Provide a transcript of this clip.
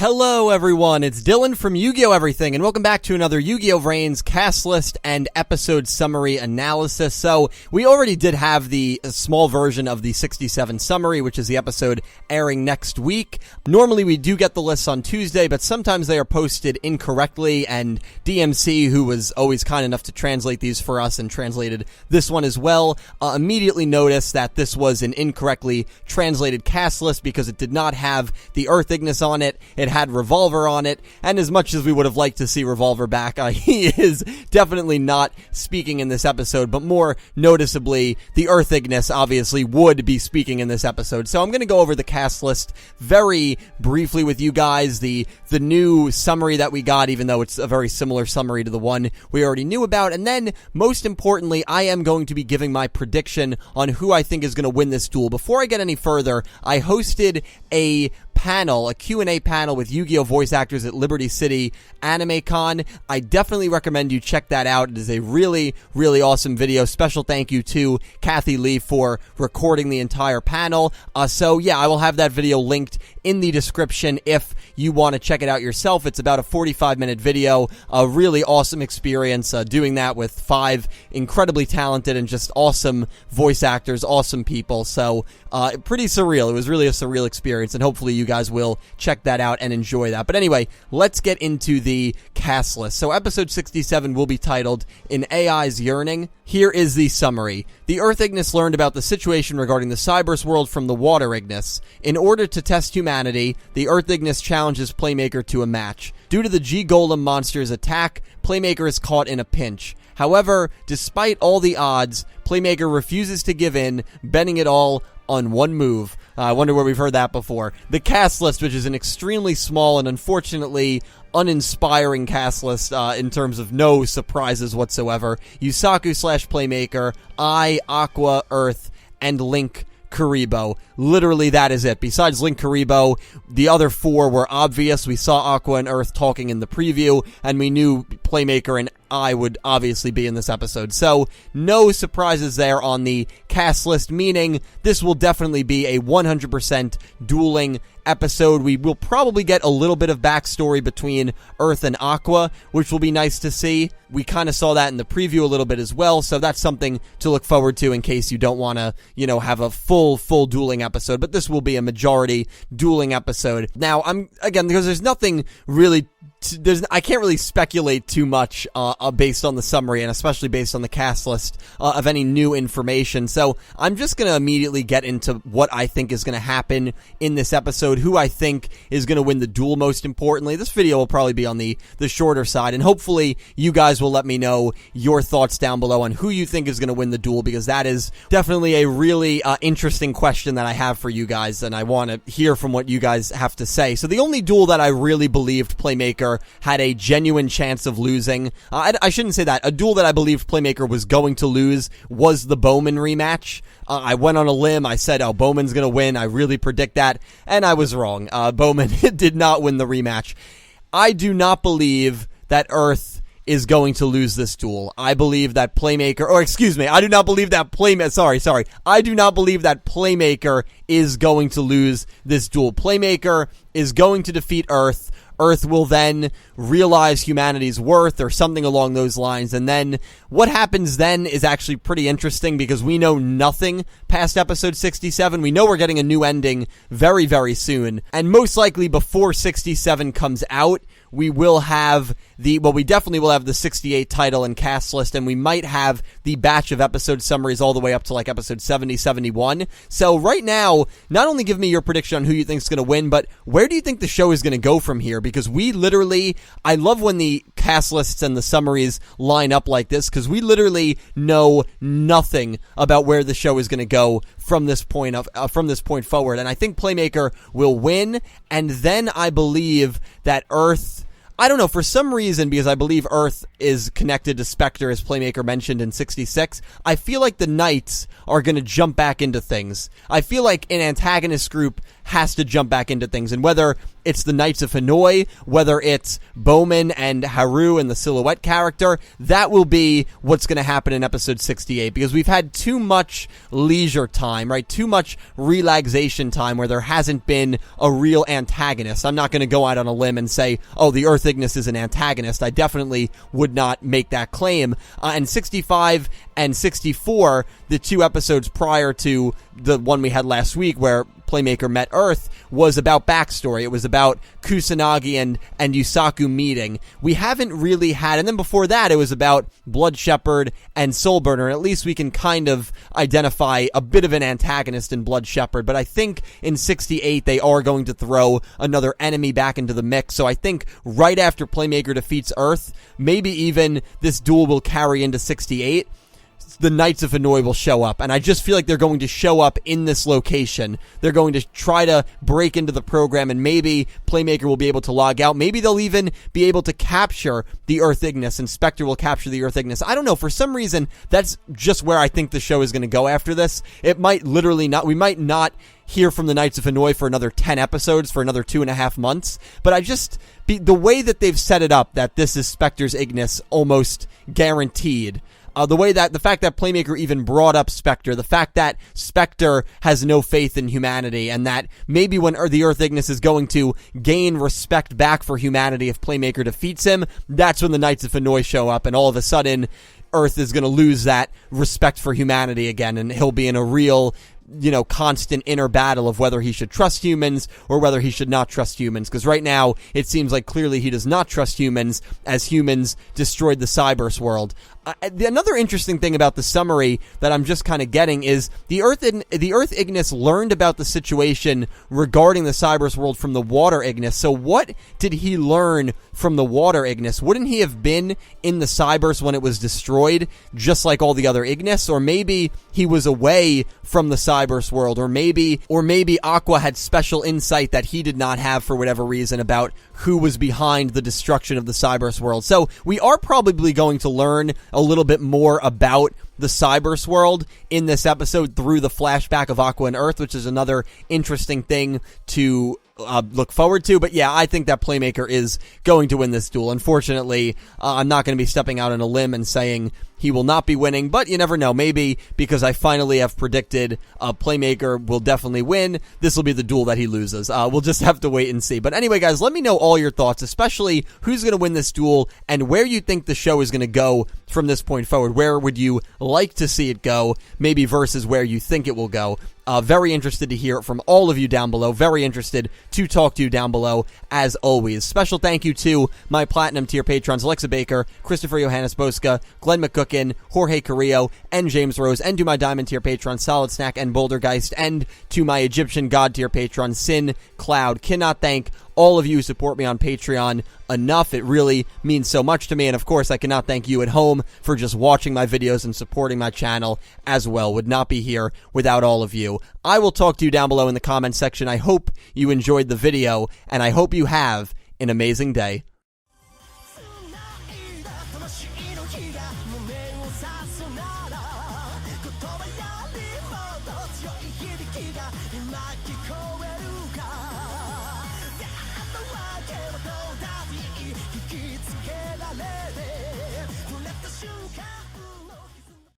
Hello everyone, it's Dylan from Yugioh Everything, and welcome back to another Yu-Gi-Oh! VRains cast list and episode summary analysis. So, we already did have the small version of the 67 summary, which is the episode airing next week. Normally we do get the lists on Tuesday, but sometimes they are posted incorrectly, and DMC, who was always kind enough to translate these for us and translated this one as well, immediately noticed that this was an incorrectly translated cast list because it did not have the Earth Ignis on it. It had Revolver on it, and as much as we would have liked to see Revolver back, he is definitely not speaking in this episode, but more noticeably, the Earth Ignis obviously would be speaking in this episode. So I'm going to go over the cast list very briefly with you guys, the new summary that we got, even though it's a very similar summary to the one we already knew about, and then, most importantly, I am going to be giving my prediction on who I think is going to win this duel. Before I get any further, I hosted a Q&A panel with Yu-Gi-Oh! Voice actors at Liberty City Anime Con. I definitely recommend you check that out. It is a really, really awesome video. Special thank you to Kathy Lee for recording the entire panel. So yeah, I will have that video linked in the description if you want to check it out yourself. It's about a 45-minute video. A really awesome experience doing that with 5 incredibly talented and just awesome voice actors, awesome people. So pretty surreal. It was really a surreal experience, and hopefully you guys will check that out and enjoy that. But anyway, let's get into the cast list. So episode 67 will be titled In AI's Yearning. Here is the summary. The Earth Ignis learned about the situation regarding the Cyberse world from the Water Ignis. In order to test humanity, the Earth Ignis challenges Playmaker to a match. Due to the G-Golem monster's attack, Playmaker is caught in a pinch. However, despite all the odds, Playmaker refuses to give in, betting it all on one move. I wonder where we've heard that before. The cast list, which is an extremely small and unfortunately uninspiring cast list in terms of no surprises whatsoever. Yusaku / Playmaker, Aqua, Earth, and Link Karibo. Literally, that is it. Besides Link Karibo, the other 4 were obvious. We saw Aqua and Earth talking in the preview, and we knew Playmaker and I would obviously be in this episode. So, no surprises there on the cast list, meaning this will definitely be a 100% dueling episode. We will probably get a little bit of backstory between Earth and Aqua, which will be nice to see. We kind of saw that in the preview a little bit as well, so that's something to look forward to in case you don't want to, have a full dueling episode, but this will be a majority dueling episode. Now, because there's nothing really I can't really speculate too much based on the summary, and especially based on the cast list of any new information. So I'm just going to immediately get into what I think is going to happen in this episode, who I think is going to win the duel most importantly. This video will probably be on the shorter side, and hopefully you guys will let me know your thoughts down below on who you think is going to win the duel, because that is definitely a really interesting question that I have for you guys, and I want to hear from what you guys have to say. So the only duel that I really believed Playmaker had a genuine chance of losing, I shouldn't say that, a duel that I believed Playmaker was going to lose was the Bowman rematch. I went on a limb, I said, Bowman's going to win, I really predict that, and I was wrong. Bowman did not win the rematch. I do not believe that Earth is going to lose this duel. I believe that Playmaker, I do not believe that I do not believe that Playmaker is going to lose this duel. Playmaker is going to defeat Earth. Earth will then realize humanity's worth or something along those lines, and then what happens then is actually pretty interesting because we know nothing past episode 67. We know we're getting a new ending very, very soon, and most likely before 67 comes out, we will have we definitely will have the 68 title and cast list, and we might have the batch of episode summaries all the way up to like episode 70, 71. So right now, not only give me your prediction on who you think is going to win, but where do you think the show is going to go from here? Because I love when the cast lists and the summaries line up like this, because we literally know nothing about where the show is going to go from this point forward. And I think Playmaker will win, and then I believe that Earth, I don't know, for some reason, because I believe Earth is connected to Spectre, as Playmaker mentioned in 66, I feel like the Knights are going to jump back into things. I feel like an antagonist group has to jump back into things. And whether it's the Knights of Hanoi, whether it's Bowman and Haru and the Silhouette character, that will be what's going to happen in episode 68, because we've had too much leisure time, right? Too much relaxation time where there hasn't been a real antagonist. I'm not going to go out on a limb and say, oh, the Earth Ignis is an antagonist. I definitely would not make that claim. And 65 and 64, the 2 episodes prior to the one we had last week where Playmaker met Earth, was about backstory. It was about Kusanagi and Yusaku meeting. We haven't really had, and then before that it was about Blood Shepherd and Soulburner, and at least we can kind of identify a bit of an antagonist in Blood Shepherd, but I think in 68 they are going to throw another enemy back into the mix, so I think right after Playmaker defeats Earth, maybe even this duel will carry into 68, the Knights of Hanoi will show up, and I just feel like they're going to show up in this location. They're going to try to break into the program, and maybe Playmaker will be able to log out. Maybe they'll even be able to capture the Earth Ignis, and Spectre will capture the Earth Ignis. I don't know. For some reason, that's just where I think the show is going to go after this. It might literally not. We might not hear from the Knights of Hanoi for another 10 episodes, for another 2.5 months. But the way that they've set it up, that this is Spectre's Ignis almost guaranteed. The fact that Playmaker even brought up Spectre, the fact that Spectre has no faith in humanity, and that maybe when the Earth Ignis is going to gain respect back for humanity if Playmaker defeats him, that's when the Knights of Hanoi show up, and all of a sudden, Earth is going to lose that respect for humanity again, and he'll be in a real, constant inner battle of whether he should trust humans or whether he should not trust humans. Because right now, it seems like clearly he does not trust humans, as humans destroyed the Cyberse world. Another interesting thing about the summary that I'm just kind of getting is the Earth Ignis learned about the situation regarding the Cyberse world from the Water Ignis. So what did he learn from the Water Ignis? Wouldn't he have been in the Cyberse when it was destroyed, just like all the other Ignis? Or maybe he was away from the Cyberse world, or maybe Aqua had special insight that he did not have for whatever reason about who was behind the destruction of the Cyberse world. So we are probably going to learn a little bit more about the Cyberse world in this episode through the flashback of Aqua and Earth, which is another interesting thing to look forward to. But yeah, I think that Playmaker is going to win this duel. Unfortunately, I'm not going to be stepping out on a limb and saying he will not be winning, but you never know. Maybe because I finally have predicted Playmaker will definitely win, this will be the duel that he loses. We'll just have to wait and see. But anyway, guys, let me know all your thoughts, especially who's going to win this duel and where you think the show is going to go from this point forward. Where would you like to see it go, maybe versus where you think it will go? Very interested to hear from all of you down below. Very interested to talk to you down below, as always. Special thank you to my Platinum tier patrons, Alexa Baker, Christopher Johannes, Bouska, Glen McGookin, Jorge Carrillo, and James Rose, and to my Diamond tier patrons, Soledsnak and bouldergeist, and to my Egyptian God tier patron, Syn Cloud. Cannot thank all of you who support me on Patreon enough. It really means so much to me, and of course I cannot thank you at home for just watching my videos and supporting my channel as well. Would not be here without all of you. I will talk to you down below in the comment section. I hope you enjoyed the video, and I hope you have an amazing day.「今聞こえる